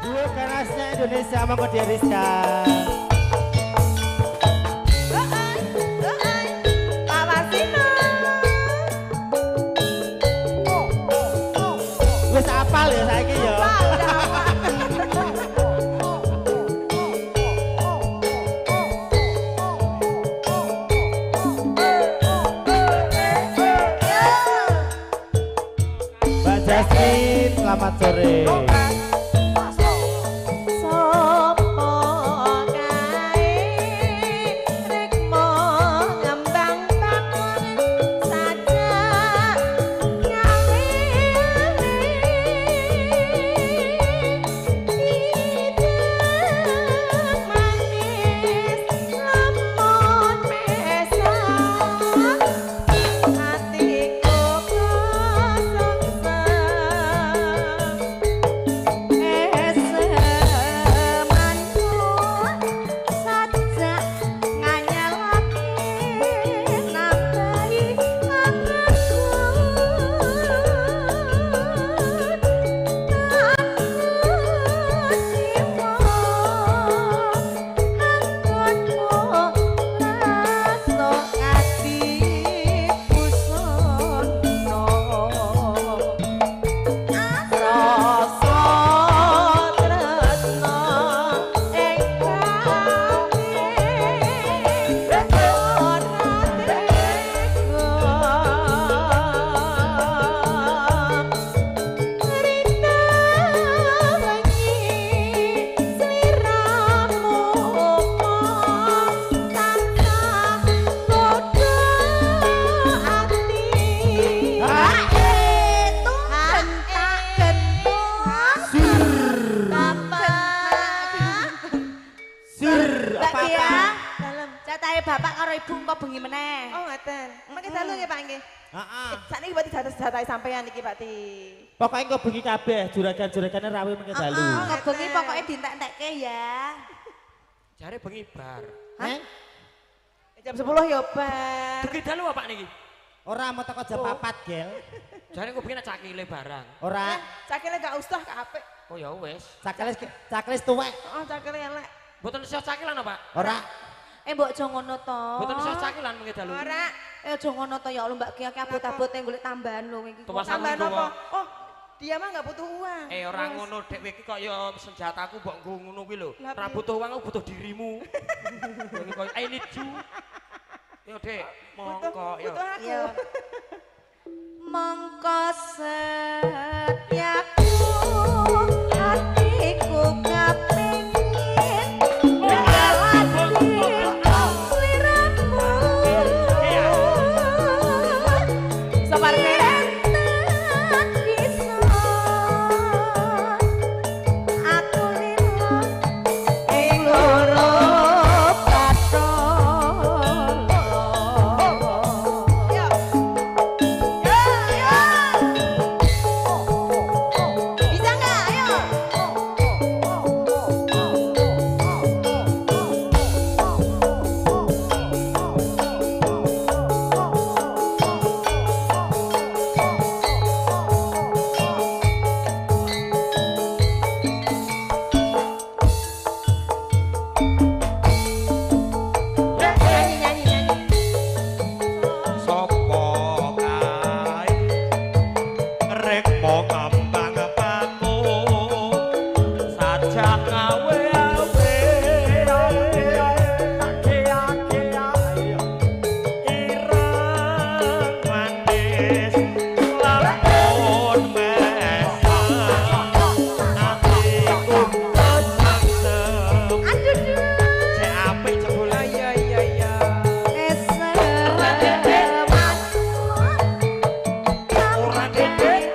Duo ganasnya Indonesia Mangko Rizka. Pak Wasino. Wis apal ya saiki ya. Mbak Jasmine, selamat sore. Bapak karo ibu engko bengi meneh. Oh, ngoten. Mangke dalu nggih, Pak nggih. Heeh. Sakniki berarti dados-dados sampean iki, Pak Ti. Pokoke engko bengi kabeh juragan-juragane rawe mengke dalu. Engko bengi pokoke dientek-entekke ya. Jare bengi bar. Heh? Jam 10 ya, Pak. Bengi dalu apa niki? Ora mau teko jam 4, Gel. Jare kok bengi cakile barang. Ora, Cakile gak usah gak apik. Oh ya wis. caklis tuwek. Oh, cakile elek. Mboten iso cakilan apa? Ora. Mbok aja ngono to. Mboten iso cakilan bengi dalu. Ora. Aja ngono to ya Allah Mbak Ki abot-abot golek tambahan lho iki. Tuwa Tambahan sampean apa? Oh, dia mah gak butuh uang. ora ngono dek iki kok ya senjataku mbok nggo ngono kuwi lho. Lah, Ora piye? butuh uang, aku butuh dirimu. Iki kok I need you. Yo Dek, mongko yo. Butuh aku. Iya. Mongko setiaku hatiku kepengin ngalati sliramu. Sabarne. Aku lilo ing loro paton. Yo. Bisa nggak? Ayo. Nyanyi, nyanyi, nyanyi. Sopo kae rek mau ngambang paku sajak gawe awe ake-ake ayo ireng manis lampun mesem atiku mesem cek apik jebule Iya, iya, iya. ora dedek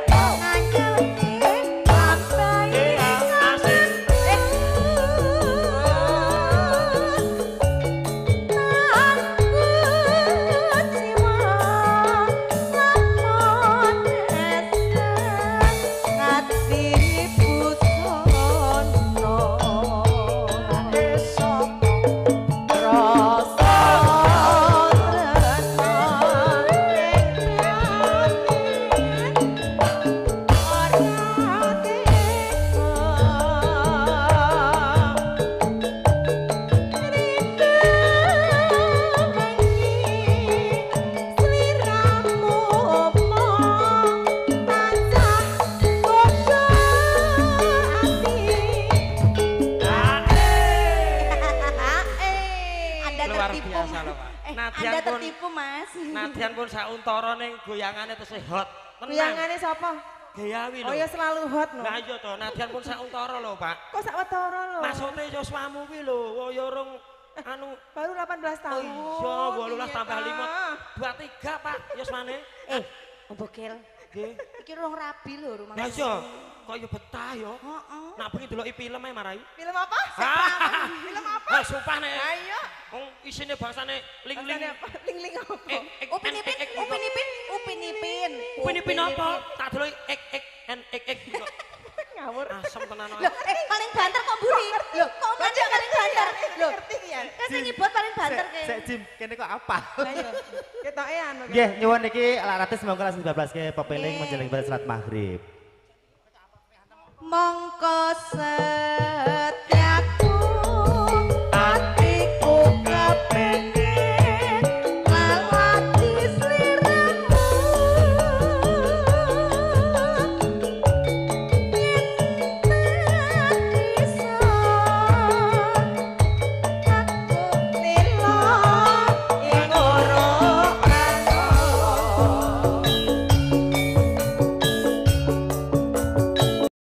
Anda tertipu, Mas. Nadyan pun sauntara ning goyangane tesih hot. Goyangane sapa? Gayawi lho. Oh ya selalu hot no. Lah iya to, Nadyan pun sauntara lho, Pak. Kok sak watara lho? Maksude yuswamu kuwi lho, ya urung anu Baru 18 tahun. Oh iya, 18 tambah 5 23, Pak, yusmane. Bogel. Nggih. Iki rong rabi lho rumah. Lah iya, kok ya betah ya. Heeh. Nak bengi deloki film ae marai. Film apa? Film apa? Lah sumpah nek. Ayo. Wong isine bangsane ling-ling. Bangsane apa? Ling-ling apa? Upin Ipin, Upin Ipin, Upin Ipin. Upin Ipin apa? Tak deloki ek. Ngawur. Asem tenan Loh, paling banter kok Buri? Loh, kok Manda paling banter? Loh, Ngerti ya? kan sing nyebut paling banter ke. Sek Jim, kene kok apa? Ayo. Ketoke anu. Nggih, nyuwun iki lak ratus monggo langsung 12 ke pepeling menjelang ibadah salat maghrib. Mongko set